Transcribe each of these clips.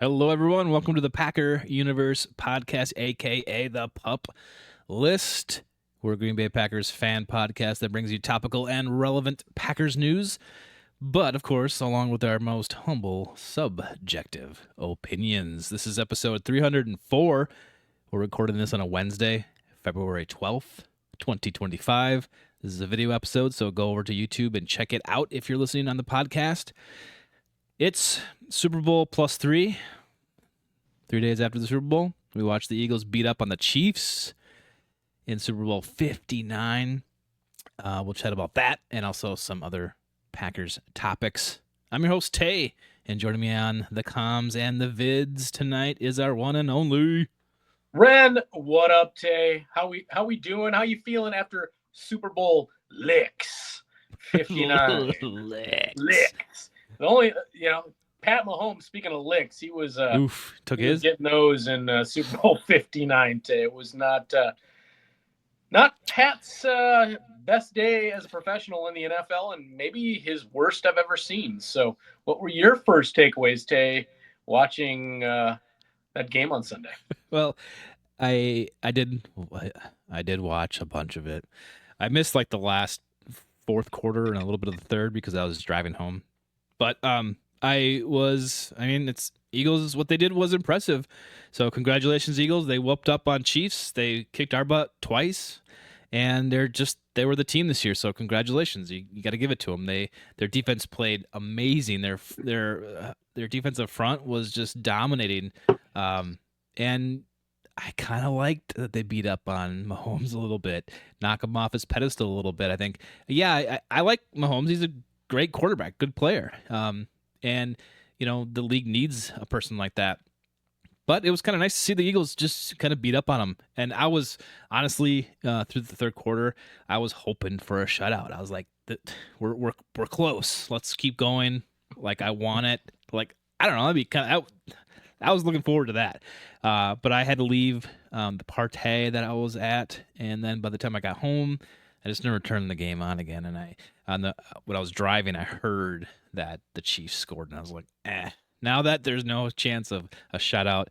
Hello, everyone. Welcome to the Packer Universe podcast, aka the Pup List. We're a Green Bay Packers fan podcast that brings you topical and relevant Packers news, but of course, along with our most humble, subjective opinions. This is episode 304. We're recording this on a Wednesday, February 12th, 2025. This is a video episode, so go over to YouTube and check it out if you're listening on the podcast. It's Super Bowl plus 3 days after the Super Bowl. We watched the Eagles beat up on the Chiefs in Super Bowl 59. We'll chat about that and also some other Packers topics. I'm your host, Tay, and joining me on the comms and the vids tonight is our one and only Ren. What up, Tay? How we doing? How you feeling after Super Bowl licks 59? Licks. The only, Pat Mahomes, speaking of licks, he was took his getting those in Super Bowl 59. Tay. It was not Pat's best day as a professional in the NFL, and maybe his worst I've ever seen. So, what were your first takeaways, Tay, watching that game on Sunday? Well, I did watch a bunch of it. I missed like the last fourth quarter and a little bit of the third because I was driving home. But it's Eagles. What they did was impressive. So congratulations, Eagles. They whooped up on Chiefs. They kicked our butt twice, and they were the team this year. So congratulations. You got to give it to them. Their defense played amazing. Their defensive front was just dominating. And I kind of liked that they beat up on Mahomes a little bit, knock him off his pedestal a little bit. I think, I like Mahomes. He's a great quarterback, good player. And the league needs a person like that. But it was kind of nice to see the Eagles just kind of beat up on them. And I was honestly through the third quarter, I was hoping for a shutout. I was like, we're close. Let's keep going. Like I want it. Like I don't know. That'd be kind of. I was looking forward to that. But I had to leave the party that I was at, and then by the time I got home, I just never turned the game on again. And when I was driving, I heard that the Chiefs scored, and I was like, Now that there's no chance of a shutout,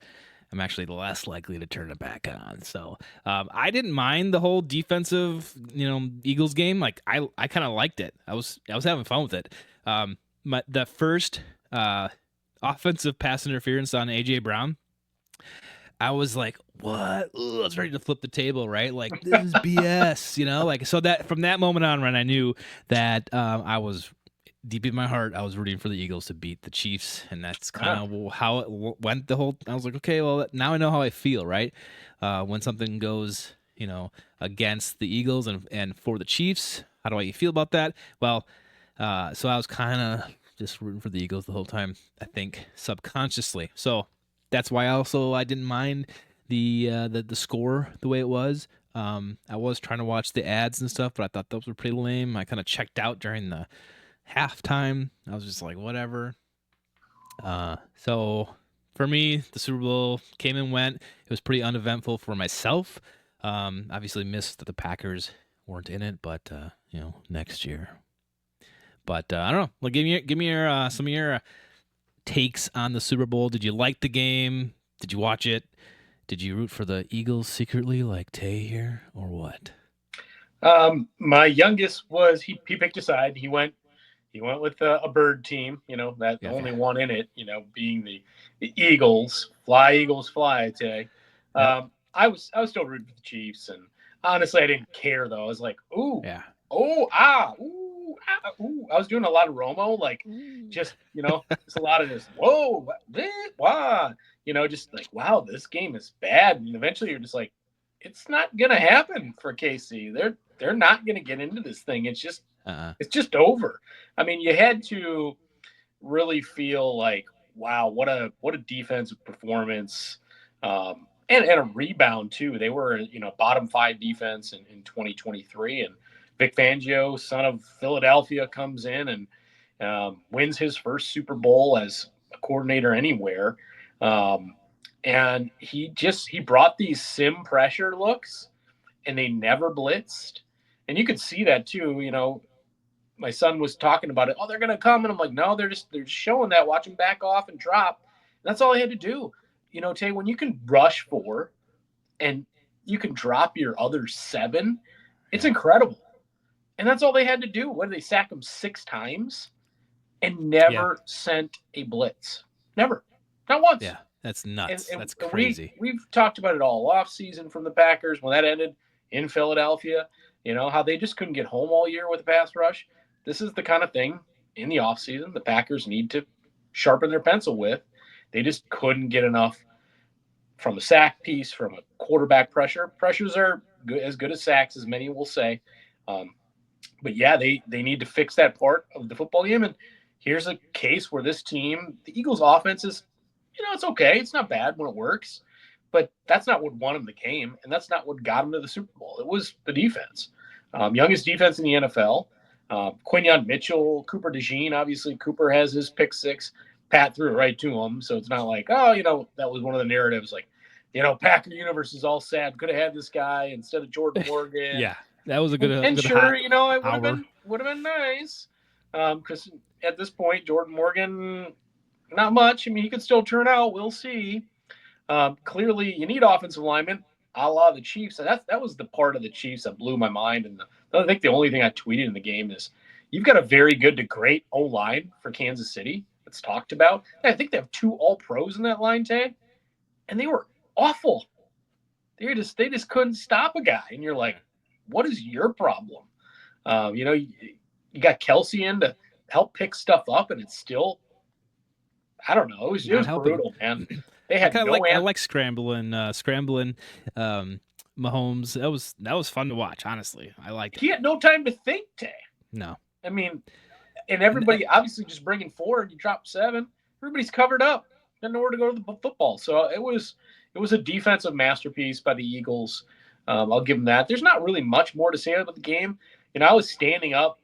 I'm actually less likely to turn it back on. So I didn't mind the whole defensive, Eagles game. Like I kind of liked it. I was having fun with it. The first offensive pass interference on AJ Brown, I was like, what? Ooh, I was ready to flip the table, right? Like, this is BS, Like, so that from that moment on, I knew that I was deep in my heart, I was rooting for the Eagles to beat the Chiefs. And that's kind of how it went I was like, okay, well, now I know how I feel, right? When something goes, against the Eagles and for the Chiefs, how do I feel about that? Well, so I was kind of just rooting for the Eagles the whole time, I think, subconsciously. So that's why I didn't mind the score the way it was. I was trying to watch the ads and stuff, but I thought those were pretty lame. I kind of checked out during the halftime. I was just like, whatever. So for me, the Super Bowl came and went. It was pretty uneventful for myself. Obviously missed that the Packers weren't in it, but next year. But I don't know. Like, give me your some of your takes on the Super Bowl. Did you like the game? Did you watch it? Did you root for the Eagles secretly, like Tay here, or what? My youngest he picked a side. He went with a bird team. That only one in it. Being the Eagles. Fly Eagles fly, Tay. Yep. I was still rooting for the Chiefs, and honestly, I didn't care though. I was like, ooh, yeah, oh, ooh, ooh. I was doing a lot of Romo, like just just a lot of this. Whoa, wow, just like wow, this game is bad. And eventually, you're just like, it's not gonna happen for KC. They're not gonna get into this thing. It's just it's just over. I mean, you had to really feel like, wow, what a defensive performance. And a rebound too. They were, bottom 5 defense in 2023, and Vic Fangio, son of Philadelphia, comes in and wins his first Super Bowl as a coordinator anywhere. And he brought these sim pressure looks, and they never blitzed. And you could see that too. My son was talking about it. Oh, they're going to come, and I'm like, no, they're just showing that. Watch them back off and drop. That's all they had to do. Tay, when you can rush 4 and you can drop your other 7, it's Yeah. incredible. And that's all they had to do. What did they sack them 6 times and Yeah. never sent a blitz? Never, not once. Yeah. That's And, nuts. and That's we crazy. we've talked about it all off season from the Packers when that ended in Philadelphia. How they just couldn't get home all year with the pass rush. This is the kind of thing in the off season the Packers need to sharpen their pencil with. They just couldn't get enough from a sack piece, from a quarterback pressure. Pressures are as good as sacks, as many will say. Um, but yeah, they need to fix that part of the football game. And here's a case where this team, the Eagles' offense is, it's okay. It's not bad when it works, but that's not what won them the game, and that's not what got them to the Super Bowl. It was the defense, youngest defense in the NFL. Quinyon Mitchell, Cooper DeJean. Obviously, Cooper has his pick six. Pat threw it right to him, so it's not like, oh, that was one of the narratives. Like, Packer universe is all sad. Could have had this guy instead of Jordan Morgan. Yeah. That was a And good sure, hot it hour. would have been nice, because at this point, Jordan Morgan, not much. I mean, he could still turn out. We'll see. Clearly, you need offensive linemen, a la the Chiefs. And that was the part of the Chiefs that blew my mind. And I think the only thing I tweeted in the game is you've got a very good to great O line for Kansas City. That's talked about. And I think they have 2 All Pros in that line tag, and they were awful. They just couldn't stop a guy, and you're like, what is your problem? You got Kelsey in to help pick stuff up, and it's still, I don't know. It Not was helping. brutal, man. They had no I answer. like scrambling Mahomes. That was fun to watch, honestly. I liked it. He had no time to think, Tay. No. I mean, and And everybody obviously just bringing 4 and you drop 7. Everybody's covered up. Got nowhere to go to the football. So it was a defensive masterpiece by the Eagles. I'll give them that. There's not really much more to say about the game. I was standing up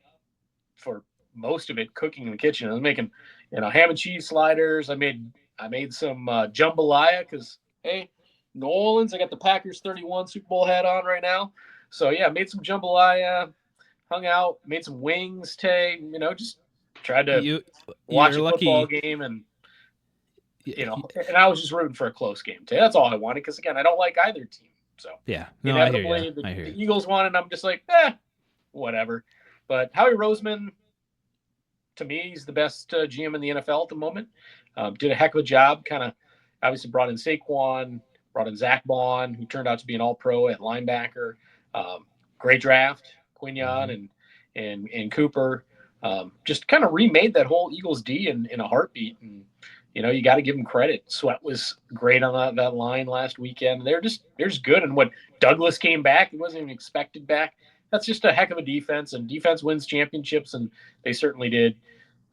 for most of it, cooking in the kitchen. I was making, ham and cheese sliders. I made some jambalaya because, hey, New Orleans. I got the Packers 31 Super Bowl hat on right now. So yeah, I made some jambalaya, hung out, made some wings. Tay, just tried to you watch you're a football lucky. game, and and I was just rooting for a close game. Tay, that's all I wanted because again, I don't like either team. So Yeah. No, I hear you. inevitably, I the hear Eagles won, and I'm just like, whatever. But Howie Roseman, to me, he's the best GM in the NFL at the moment. Did a heck of a job. Kind of obviously brought in Saquon, brought in Zach Bond, who turned out to be an All-Pro at linebacker. Great draft, you. Quinyon and Cooper. Just kind of remade that whole Eagles D in a heartbeat. And you got to give him credit. Sweat was great on that line last weekend. They're just good. And when Douglas came back, he wasn't even expected back. That's just a heck of a defense, and defense wins championships, and they certainly did,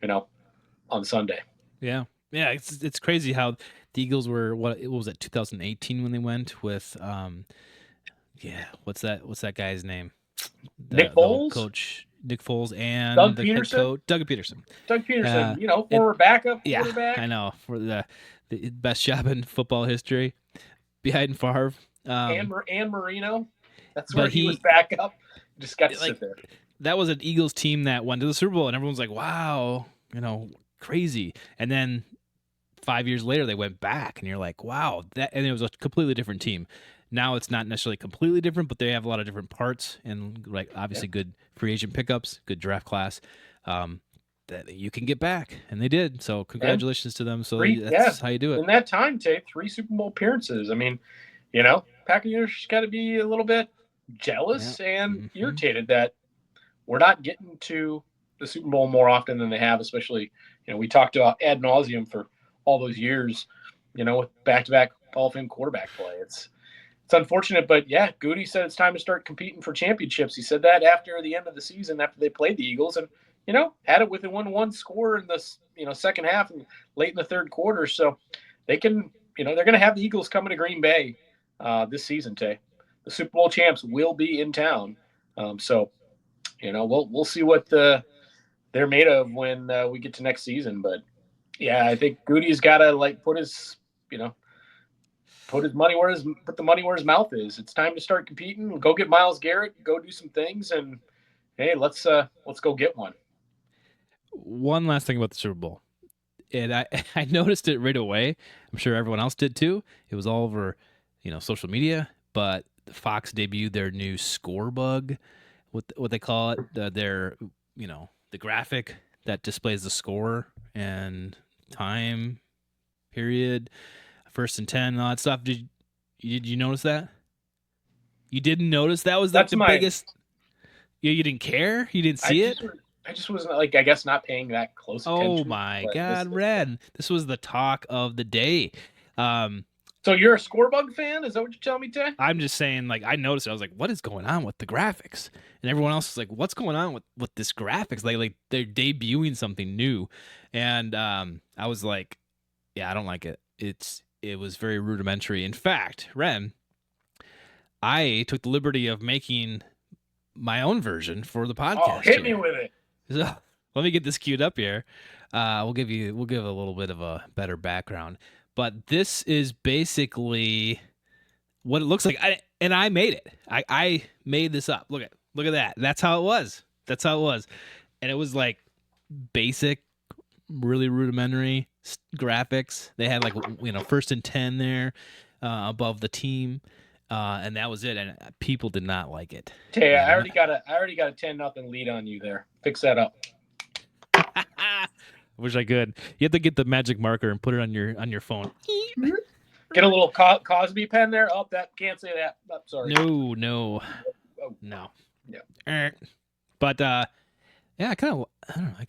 you know, on Sunday. Yeah. Yeah, it's crazy how the Eagles were what was it 2018 when they went with yeah, what's that guy's name? Nick The old Foles, coach Nick Foles and Doug the head Peterson, coach Doug Peterson. Doug Uh Peterson, and former backup yeah, I quarterback, know for the best job in football history behind Favre. and Marino. That's where But he was he backup. Just got to like sit there. that was an Eagles team that went to the Super Bowl and everyone's like, "Wow, crazy." And then 5 years later they went back and you're like, wow, that, and it was a completely different team. Now it's not necessarily completely different, but they have a lot of different parts and like Yeah. obviously good free agent pickups, good draft class, that you can get back, and they did. So And congratulations to them. So yeah, that's how you do it. in that time, Tate, 3 Super Bowl appearances. I mean, Packers got to be a little bit Yeah. jealous and Hmm. irritated that we're not getting to the Super Bowl more often than they have. Especially, we talked about ad nauseum for all those years. With back-to-back Hall of Fame quarterback play. It's unfortunate, but yeah, Goody said it's time to start competing for championships. He said that after the end of the season, after they played the Eagles, and had it with a 1-1 score in the second half and late in the third quarter. So they can, they're going to have the Eagles coming to Green Bay this season. Tay, the Super Bowl champs will be in town. So we'll see what they're made of when we get to next season. But yeah, I think Goody's got to you know put the money where his mouth is. It's time to start competing. Go get Miles Garrett. Go do some things, and hey, let's go get one. One last thing about the Super Bowl. and I noticed it right away. I'm sure everyone else did too. It was all over, social media. But Fox debuted their new score bug, what they call it, their the graphic that displays the score and time period, 1st and 10, and all that stuff. Did you notice that? You didn't notice that was like That's the my. biggest. You didn't care. You didn't I see it. just I just wasn't like I guess not paying that close Oh attention. my But God, Red! This was the talk of the day. Um, So you're a Scorebug fan? Is that what you're telling me, Tay? I'm just saying, like, I noticed it. I was like, what is going on with the graphics? And everyone else is like, what's going on with this graphics? Like they're debuting something new. And I was like, yeah, I don't like it. It was very rudimentary. In fact, Ren, I took the liberty of making my own version for the Oh, podcast hit me here. with it. So let me get this queued up here. We'll give a little bit of a better background. But this is basically what it looks like. I made it. I made this up. Look at that. That's how it was. And it was like basic, really rudimentary graphics. They had like 1st and 10 there above the team, and that was it. And people did not like it. Tay, And I already got a 10-0 lead on you there. Fix that up. I wish I could. You have to get the magic marker and put it on your phone. Get a little Cosby pen there. Oh, that can't say that. Oh, sorry. No. Oh. No. Yeah. But yeah, I kind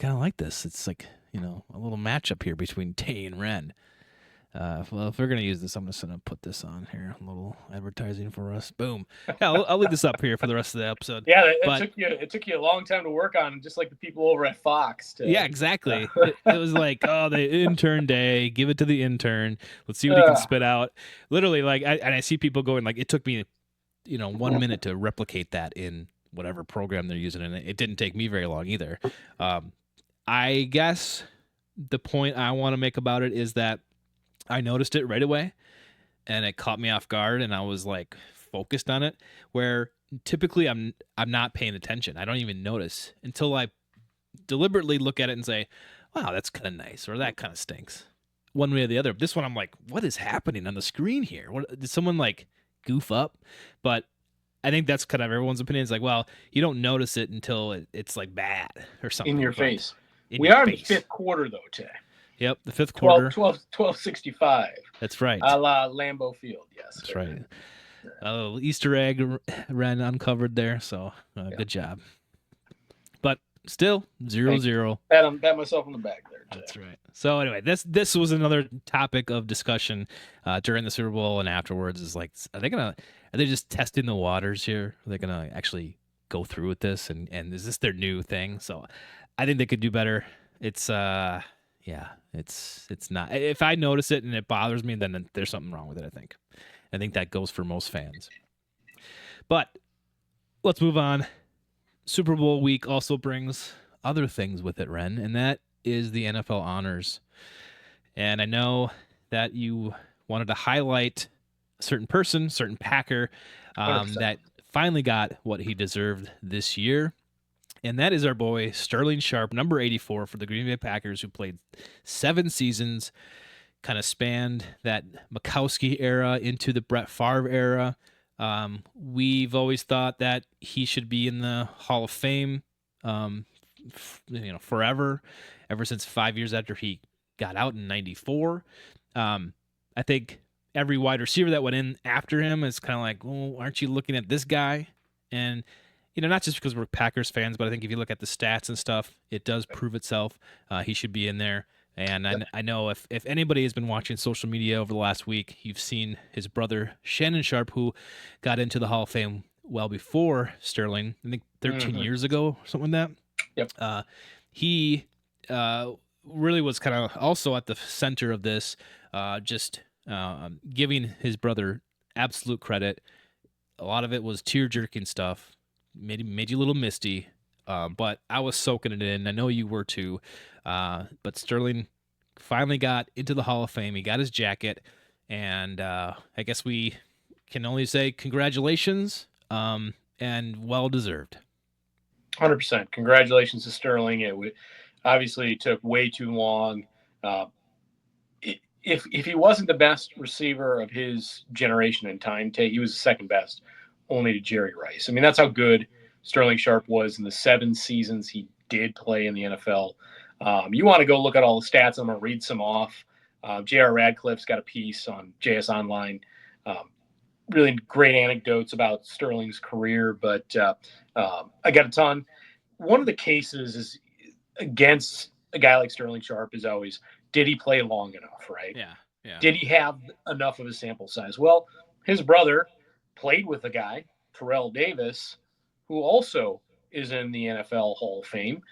of like this. It's like, a little matchup here between Tay and Ren. Well, if we're gonna use this, I'm just gonna put this on here. A little advertising for us. Boom. Yeah, I'll leave this up here for the rest of the episode. Yeah, it took you a long time to work on, just like the people over at Fox. Yeah, exactly. It was like, oh, the intern day. Give it to the intern. Let's see what he can spit out. Literally, like, I see people going like, it took me, 1 minute to replicate that in whatever program they're using, and it didn't take me very long either. I guess the point I want to make about it is that I noticed it right away, and it caught me off guard, and I was like focused on it. Where typically I'm not paying attention. I don't even notice until I deliberately look at it and say, "Wow, that's kind of nice," or "That kind of stinks." One way or the other. This one, I'm like, "What is happening on the screen here? What did someone like goof up?" But I think that's kind of everyone's opinion. It's like, well, you don't notice it until it's like bad or something. In your face. In we your are face. in the fifth quarter, though, Tay. Yep, the fifth quarter. 12:65. That's right. A la Lambeau Field, yes. That's right. A little Easter egg Ren uncovered there, so good job. But still, 0-0. Pat myself on the back there, Tay. That's right. So anyway, this was another topic of discussion during the Super Bowl and afterwards. Is like, are they just testing the waters here? Are they gonna actually go through with this? And is this their new thing? So I think they could do better. It's it's not. If I notice it and it bothers me, then there's something wrong with it. I think that goes for most fans. But let's move on. Super Bowl week also brings other things with it, Ren, and that is the NFL honors. And I know that you wanted to highlight a certain person, certain Packer, that finally got what he deserved this year. And that is our boy, Sterling Sharpe, number 84 for the Green Bay Packers, who played 7 seasons, kind of spanned that Mikowski era into the Brett Favre era. We've always thought that he should be in the Hall of Fame, forever, ever since 5 years after he got out in 94. I think every wide receiver that went in after him is kind of like, well, aren't you looking at this guy? And not just because we're Packers fans, but I think if you look at the stats and stuff, it does prove itself. He should be in there. And I know if anybody has been watching social media over the last week, you've seen his brother, Shannon Sharpe, who got into the Hall of Fame well before Sterling, I think 13 years ago, something like that. Yep. He really was kind of also at the center of this, just giving his brother absolute credit. A lot of it was tear-jerking stuff. Made you a little misty, but I was soaking it in. I know you were too. But Sterling finally got into the Hall of Fame. He got his jacket, and I guess we can only say congratulations, and well deserved. 100%. Congratulations to Sterling. It obviously took way too long. Uh, if he wasn't the best receiver of his generation in time, he was the second best, only to Jerry Rice. I mean, that's how good Sterling Sharpe was in the 7 seasons he did play in the NFL. You want to go look at all the stats? I'm going to read some off. J.R. Radcliffe's got a piece on JS Online. Really great anecdotes about Sterling's career, but I got a ton. One of the cases is against a guy like Sterling Sharpe is always, did he play long enough, right? Yeah. Yeah. Did he have enough of a sample size? Well, his brother played with a guy, Terrell Davis, who also is in the NFL Hall of Fame,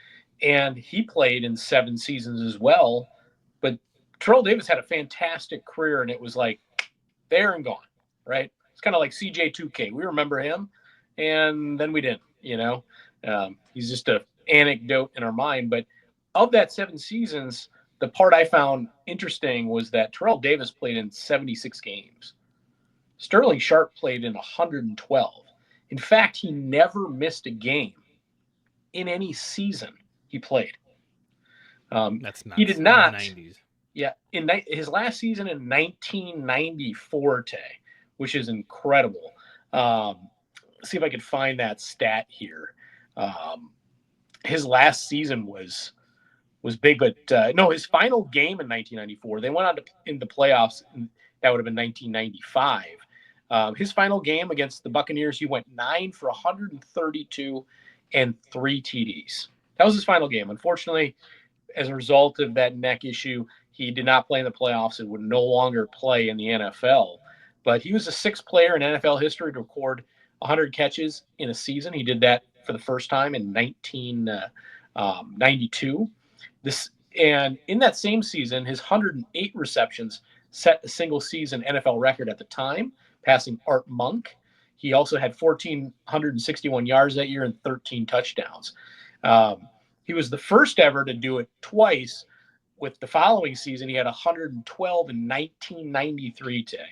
and he played in 7 seasons as well. But Terrell Davis had a fantastic career, and it was like there and gone, right? It's kind of like CJ2K. We remember him, and then we didn't. He's just a anecdote in our mind. But of that 7 seasons, the part I found interesting was that Terrell Davis played in 76 games. Sterling Sharpe played in 112. In fact, he never missed a game in any season he played. That's He did nuts in the not, 90s. yeah, in his last season in 1994, which is incredible. See if I could find that stat here. Um, his last season was big, but no, his final game in 1994, they went on to in the playoffs. That would have been 1995. His final game against the Buccaneers, he went 9 for 132 and 3 TDs. That was his final game. Unfortunately, as a result of that neck issue, he did not play in the playoffs and would no longer play in the NFL. But he was the sixth player in NFL history to record 100 catches in a season. He did that for the first time in 1992. This and in that same season, his 108 receptions set a single season NFL record at the time, passing Art Monk. He also had 1,461 yards that year and 13 touchdowns. Um, he was the first ever to do it twice. With the following season, he had 112 in 1993 today.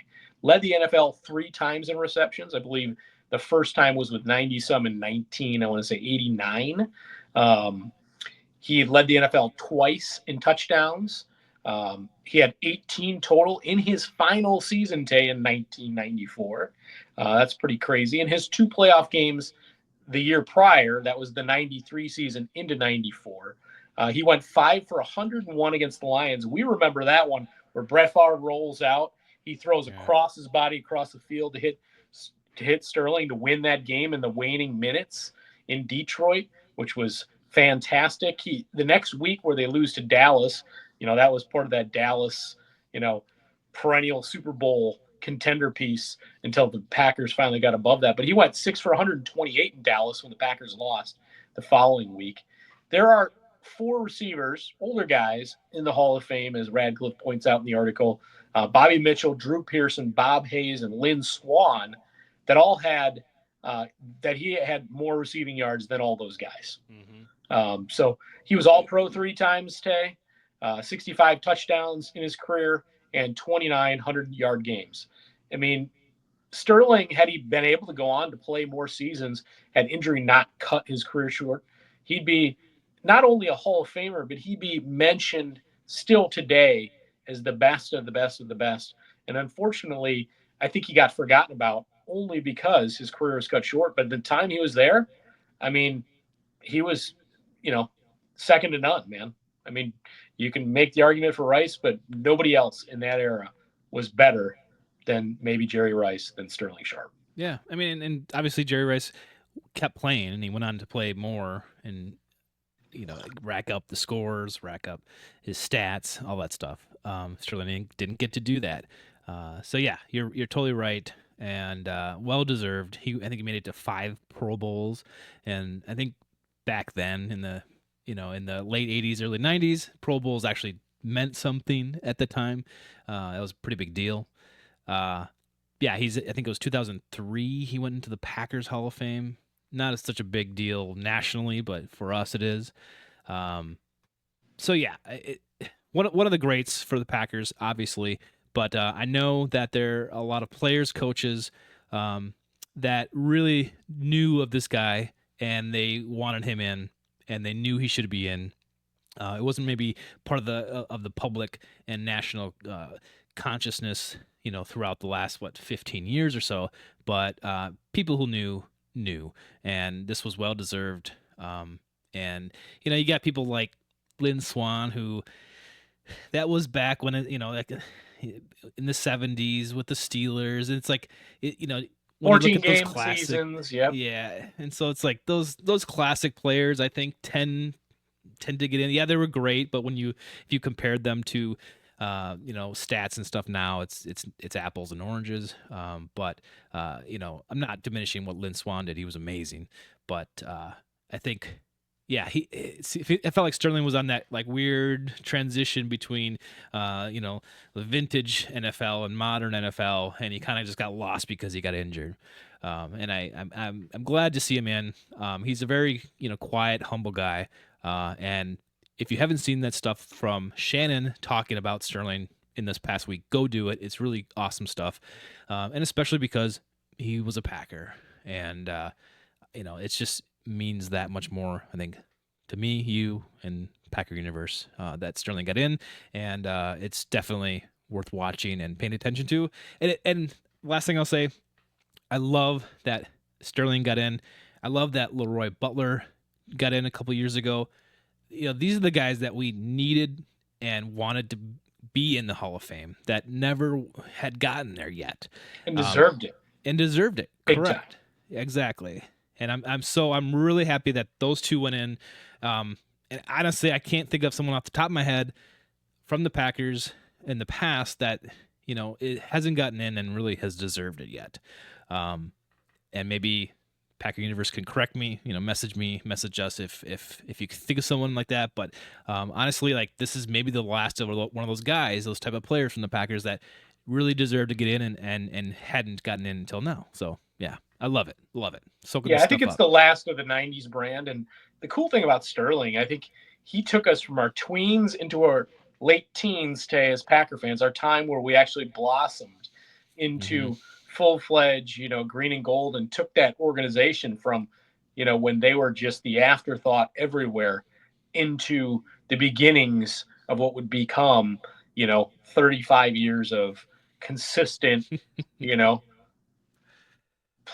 Led the NFL 3 times in receptions. I believe the first time was with 90 some in 19, I want to say 89. Um, he led the NFL twice in touchdowns. He had 18 total in his final season, in 1994. That's pretty crazy. In his 2 playoff games the year prior, that was the 93 season into 94, he went 5 for 101 against the Lions. We remember that one where Brett Favre rolls out. He throws Yeah. across his body across the field to hit Sterling to win that game in the waning minutes in Detroit, which was fantastic. The next week where they lose to Dallas, that was part of that Dallas, perennial Super Bowl contender piece until the Packers finally got above that. But he went 6 for 128 in Dallas when the Packers lost the following week. There are 4 receivers, older guys, in the Hall of Fame, as Radcliffe points out in the article. Bobby Mitchell, Drew Pearson, Bob Hayes, and Lynn Swann, that all had that he had more receiving yards than all those guys. So he was all pro 3 times, 65 touchdowns in his career and 29 100-yard games. I mean, Sterling, had he been able to go on to play more seasons, had injury not cut his career short, he'd be not only a Hall of Famer, but he'd be mentioned still today as the best of the best of the best. And unfortunately, I think he got forgotten about only because his career was cut short. But the time he was there, I mean, he was, you know, second to none, man. I mean, you can make the argument for Rice, but nobody else in that era was better than maybe Jerry Rice than Sterling Sharpe. Yeah. I mean, and obviously Jerry Rice kept playing and he went on to play more and, rack up the scores, rack up his stats, all that stuff. Sterling didn't get to do that. So yeah, you're totally right and well deserved. I think he made it to 5 Pro Bowls, and I think back then in the in the late 80s, early 90s, Pro Bowls actually meant something at the time. That was a pretty big deal. Uh, yeah, I think it was 2003 he went into the Packers Hall of Fame. Not as such a big deal nationally, but for us it is. Um, so yeah, one of the greats for the Packers, obviously. But I know that there are a lot of players, coaches that really knew of this guy and they wanted him in, and they knew he should be in. It wasn't maybe part of the public and national consciousness, throughout the last 15 years or so. But people who knew, and this was well deserved. And you got people like Lynn Swan, who that was back when like in the '70s with the Steelers. And it's like when you look 14 at those game classic, seasons. Yep. yeah, and so it's like those classic players, I think, tend to get in. Yeah, they were great, but if you compared them to stats and stuff now, it's apples and oranges. But I'm not diminishing what Lynn Swan did. He was amazing, but I think. Yeah, I felt like Sterling was on that like weird transition between, the vintage NFL and modern NFL, and he kind of just got lost because he got injured. And I'm glad to see him in. He's a very quiet, humble guy. And if you haven't seen that stuff from Shannon talking about Sterling in this past week, go do it. It's really awesome stuff, and especially because he was a Packer, and it's just means that much more, I think, to me, you, and Packer Universe, that Sterling got in, and it's definitely worth watching and paying attention to. And last thing I'll say, I love that Sterling got in. I love that Leroy Butler got in a couple years ago. These are the guys that we needed and wanted to be in the Hall of Fame that never had gotten there yet, And um, deserved it and deserved it. big time. Correct, exactly. And I'm really happy that those two went in. And honestly, I can't think of someone off the top of my head from the Packers in the past that it hasn't gotten in and really has deserved it yet. And maybe Packer Universe can correct me, message us if you think of someone like that. But honestly, like this is maybe the last of one of those guys, those type of players from the Packers that really deserve to get in and hadn't gotten in until now. So yeah, I love it, soaking Yeah, this I think stuff it's up. the last of the '90s brand, and the cool thing about Sterling, I think he took us from our tweens into our late teens, Tay, as Packer fans, our time where we actually blossomed Mm-hmm. into full-fledged, green and gold, and took that organization from, when they were just the afterthought everywhere into the beginnings of what would become, 35 years of consistent, you know,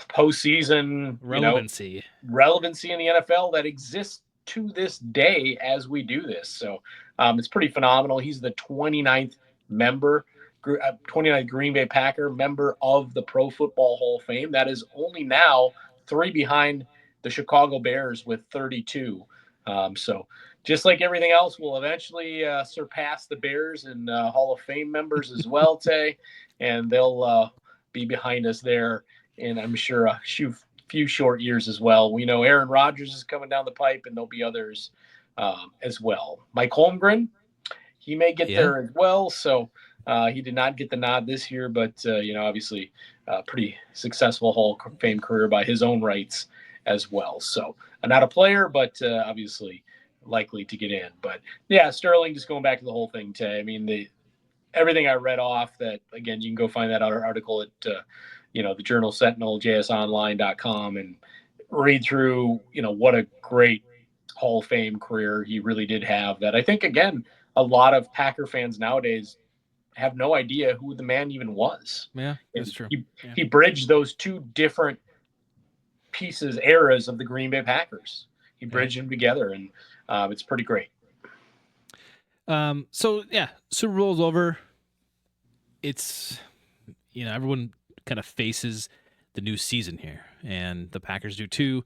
postseason, Relevancy. relevancy in the NFL that exists to this day as we do this. So it's pretty phenomenal. He's the 29th member, 29th Green Bay Packer member of the Pro Football Hall of Fame. That is only now three behind the Chicago Bears with 32. So just like everything else, we'll eventually surpass the Bears and Hall of Fame members as well, Tay, and they'll be behind us there. And I'm sure a few short years as well. We know Aaron Rodgers is coming down the pipe, and there'll be others as well. Mike Holmgren, he may get Yeah. there as well. So he did not get the nod this year, but obviously, pretty successful Hall of Fame career by his own rights as well. So not a player, but obviously likely to get in. But yeah, Sterling, just going back to the whole thing, Tay. I mean, everything I read off that, again, you can go find that article at the Journal Sentinel, jsonline.com, and read through, what a great Hall of Fame career he really did have. That I think, again, a lot of Packer fans nowadays have no idea who the man even was. Yeah, that's And true. Yeah. he bridged those two different eras of the Green Bay Packers. He Yeah. bridged them together, and it's pretty great. So yeah, Super Bowl's over. It's everyone kind of faces the new season here, and the Packers do too.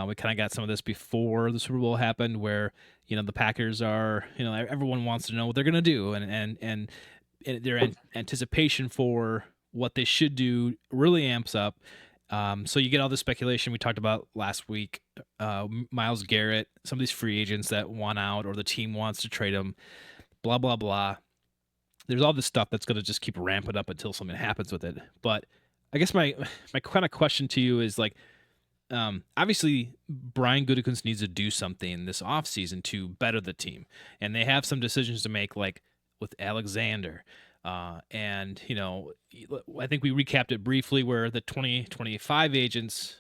We kind of got some of this before the Super Bowl happened, where the Packers are everyone wants to know what they're gonna do, and their anticipation for what they should do really amps up. So you get all this speculation we talked about last week. Myles Garrett, some of these free agents that want out, or the team wants to trade them. Blah blah blah. There's all this stuff that's going to just keep ramping up until something happens with it. But I guess my kind of question to you is like, obviously Brian Gutekunst needs to do something this offseason to better the team, and they have some decisions to make, like with Alexander. And I think we recapped it briefly where the 2025 agents,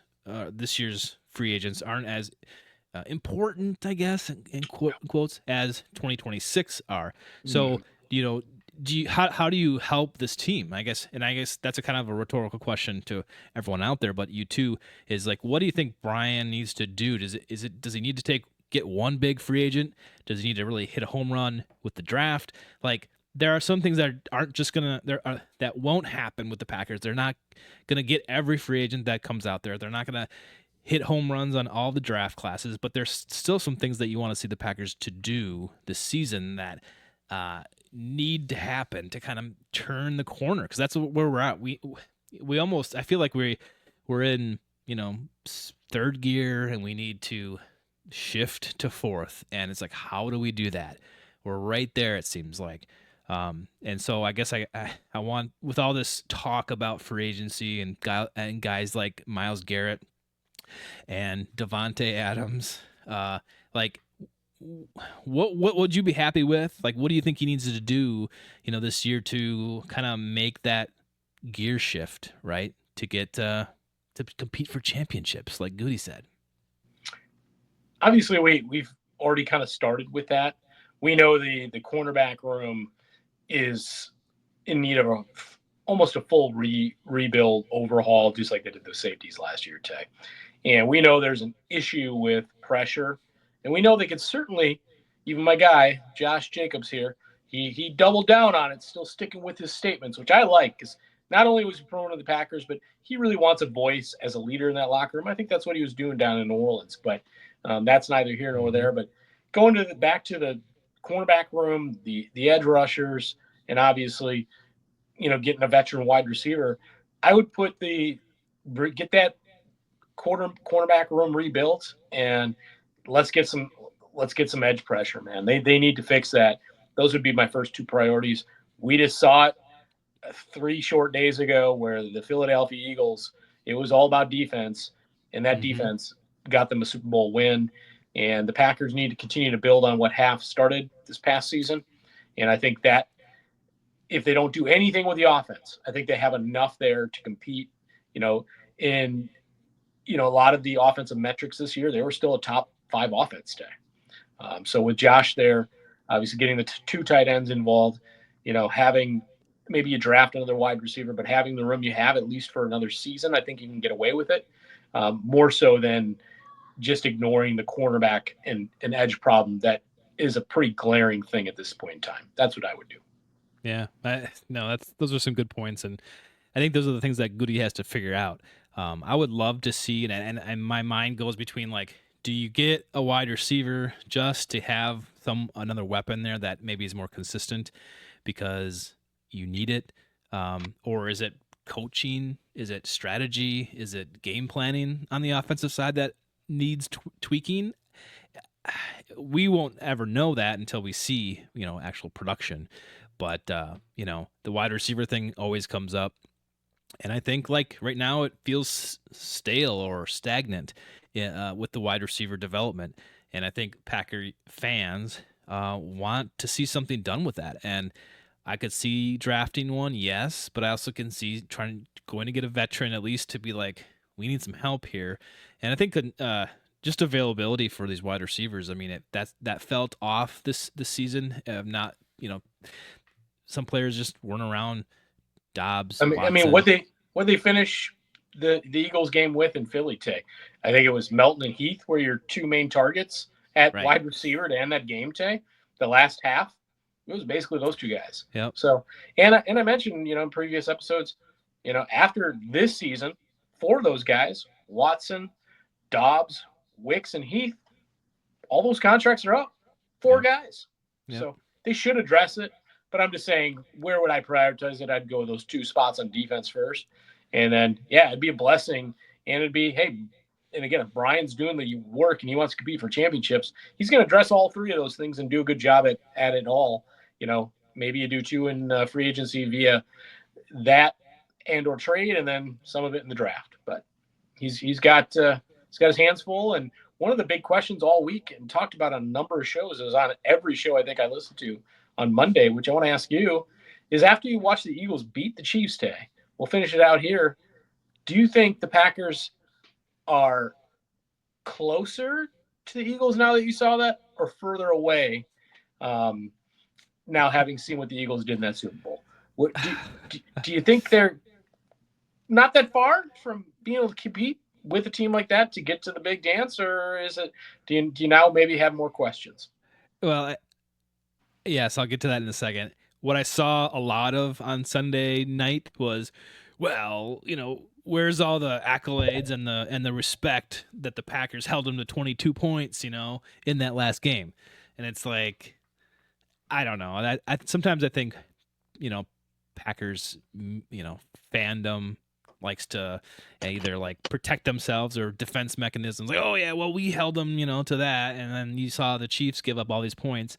this year's free agents, aren't as important, I guess, in quotes, as 2026 are. So, Mhm. you know, how do you help this team? I guess, and I guess that's a kind of a rhetorical question to everyone out there, but you too, is like, what do you think Brian needs to do? Does he need to get one big free agent? Does he need to really hit a home run with the draft? Like, there are some things that aren't just gonna that won't happen with the Packers. They're not gonna get every free agent that comes out there. They're not gonna hit home runs on all the draft classes, but there's still some things that you want to see the Packers to do this season that need to happen to kind of turn the corner, because that's where we're at. We almost, I feel like we're in, third gear, and we need to shift to fourth, and it's like, how do we do that? We're right there, it seems like. And so I guess I want, with all this talk about free agency and guys like Myles Garrett and Devonte Adams. Like, what would you be happy with? Like, what do you think he needs to do, this year to kind of make that gear shift, right? To get to compete for championships, like Goody said. Obviously, we've already kind of started with that. We know the cornerback room is in need of almost a full rebuild overhaul, just like they did the safeties last year, Tay. And we know there's an issue with pressure, and we know they could certainly, even my guy Josh Jacobs here, he doubled down on it, still sticking with his statements, which I like, because not only was he prone to the Packers, but he really wants a voice as a leader in that locker room. I think that's what he was doing down in New Orleans, but that's neither here nor Mm-hmm. there. But going to back to the cornerback room, the edge rushers, and obviously, getting a veteran wide receiver, I would get that cornerback room rebuilt, and let's get some edge pressure, man. They need to fix that. Those would be my first two priorities. We just saw it 3 short days ago where the Philadelphia Eagles, it was all about defense, and that Mm-hmm. defense got them a Super Bowl win. And the Packers need to continue to build on what half started this past season. And I think that if they don't do anything with the offense, I think they have enough there to compete. In a lot of the offensive metrics this year, they were still a top 5 offense day. So with Josh there, obviously getting the two tight ends involved, having maybe you draft another wide receiver, but having the room you have at least for another season, I think you can get away with it, more so than just ignoring the cornerback and edge problem that is a pretty glaring thing at this point in time. That's what I would do. Yeah, no, those are some good points, and I think those are the things that Goody has to figure out. I would love to see, and my mind goes between, like, do you get a wide receiver just to have another weapon there that maybe is more consistent because you need it, or is it coaching? Is it strategy? Is it game planning on the offensive side that needs tweaking? We won't ever know that until we see, actual production. But the wide receiver thing always comes up, and I think, like, right now it feels stale or stagnant with the wide receiver development. And I think Packer fans want to see something done with that. And I could see drafting one, yes, but I also can see going to get a veteran at least to be like, we need some help here. And I think just availability for these wide receivers. I mean, that felt off this season. Not, some players just weren't around. Dobbs, I mean, Watson, what they finish the Eagles game with in Philly, Tay? I think it was Melton and Heath were your two main targets at right? wide receiver to end that game, Tay. The last half, it was basically those two guys. Yep. So, and I mentioned, in previous episodes, after this season, 4 of those guys, Watson, Dobbs, Wicks, and Heath, all those contracts are up. Four Yep. guys. Yep. So they should address it. But I'm just saying, where would I prioritize it? I'd go with those 2 spots on defense first. And then, yeah, it'd be a blessing. And it'd be, hey, and again, if Brian's doing the work and he wants to compete for championships, he's going to address all 3 of those things and do a good job at it all. Maybe you do 2 in free agency via that and or trade, and then some of it in the draft. But he's got his hands full. And one of the big questions all week and talked about on a number of shows, it was on every show I think I listened to on Monday, which I want to ask you, is after you watch the Eagles beat the Chiefs today, we'll finish it out here. Do you think the Packers are closer to the Eagles now that you saw that, or further away? Um, Now having seen what the Eagles did in that Super Bowl, what do you think they're not that far from being able to compete with a team like that to get to the big dance, or is it? Do you now maybe have more questions? Well, yes, I'll get to that in a second. What I saw a lot of on Sunday night was, well, where's all the accolades and the respect that the Packers held them to 22 points, in that last game, and it's like, I don't know. Sometimes I think, you know, Packers, fandom likes to either like protect themselves or defense mechanisms. Like, oh yeah, well we held them, to that, and then you saw the Chiefs give up all these points.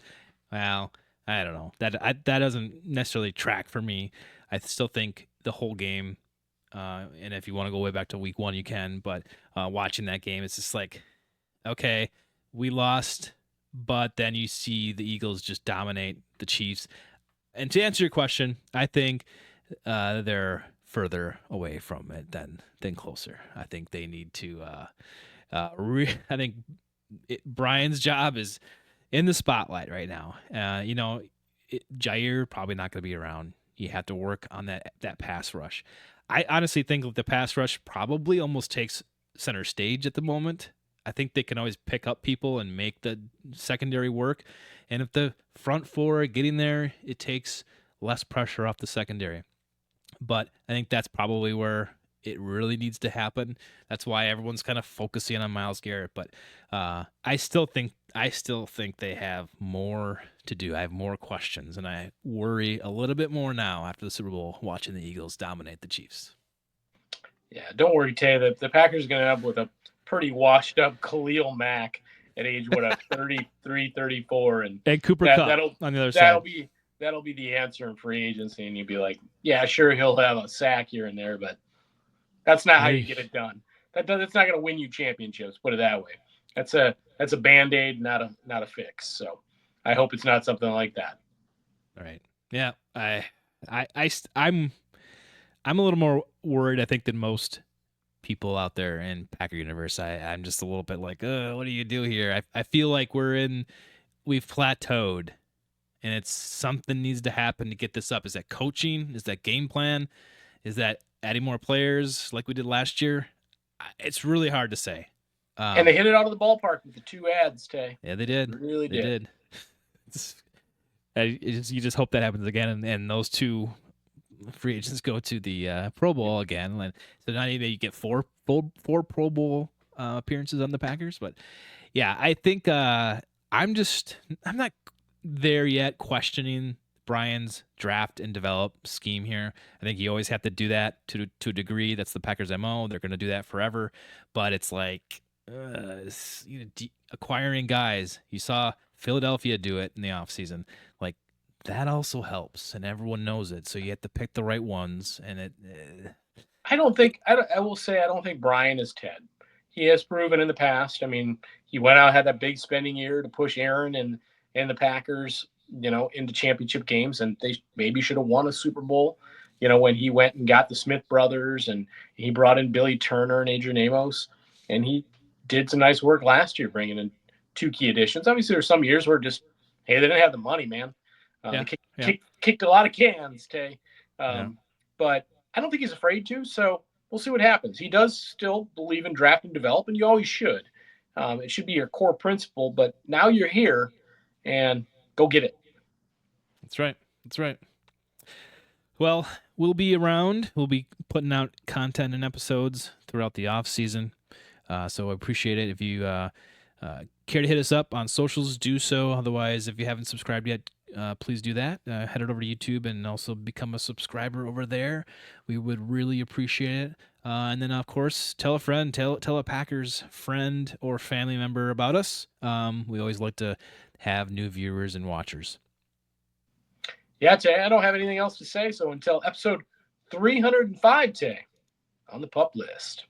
Well, I don't know. That doesn't necessarily track for me. I still think the whole game, and if you want to go way back to week one, you can. But watching that game, it's just like, okay, we lost, but then you see the Eagles just dominate the Chiefs. And to answer your question, I think they're further away from it than closer. I think they need to. I think Brian's job is in the spotlight right now. Jair probably not going to be around. You have to work on that pass rush. I honestly think that the pass rush probably almost takes center stage at the moment. I think they can always pick up people and make the secondary work. And if the front four are getting there, it takes less pressure off the secondary. But I think that's probably where it really needs to happen. That's why everyone's kind of focusing on Myles Garrett. But I still think they have more to do. I have more questions, and I worry a little bit more now after the Super Bowl watching the Eagles dominate the Chiefs. Yeah, don't worry, Tay. The Packers are going to end up with a pretty washed up Khalil Mack at age 33, 34, and Cooper that Kupp on the other side. That'll be the answer in free agency, and you'd be like, yeah, sure, he'll have a sack here and there, but that's not how you get it done. That's not going to win you championships. Put it that way. That's a Band-Aid, not a fix. So I hope it's not something like that. All right. Yeah. I'm a little more worried, I think, than most people out there in Packer universe. I'm just a little bit like, what do you do here? I feel like we've plateaued, and it's something needs to happen to get this up. Is that coaching? Is that game plan? Is that adding more players like we did last year? It's really hard to say. And they hit it out of the ballpark with the two ads, Tay. Yeah, they did. They really did. You just hope that happens again, and those two free agents go to the Pro Bowl again. And so not even you get four Pro Bowl appearances on the Packers, but yeah, I think I'm not there yet questioning Brian's draft and develop scheme here. I think you always have to do that to a degree. That's the Packers' MO. They're going to do that forever. But it's like acquiring guys. You saw Philadelphia do it in the offseason. Like, that also helps, and everyone knows it. So you have to pick the right ones. And I will say I don't think Brian is Ted. He has proven in the past. I mean, he went out, had that big spending year to push Aaron and the Packers, into championship games, and they maybe should have won a Super Bowl, when he went and got the Smith brothers and he brought in Billy Turner and Adrian Amos, and he did some nice work last year bringing in two key additions. Obviously, there's some years where just, hey, they didn't have the money, man. They kicked a lot of cans, Tay. But I don't think he's afraid to, so we'll see what happens. He does still believe in draft and develop, and you always should. It should be your core principle, but now you're here, and go get it. That's right. Well, we'll be around. We'll be putting out content and episodes throughout the off season. So I appreciate it. If you care to hit us up on socials, do so. Otherwise, if you haven't subscribed yet, please do that. Head it over to YouTube and also become a subscriber over there. We would really appreciate it. And then, of course, tell a friend, tell a Packers friend or family member about us. We always like to have new viewers and watchers. Yeah, Tay, I don't have anything else to say. So until episode 305, Tay, on the pup list.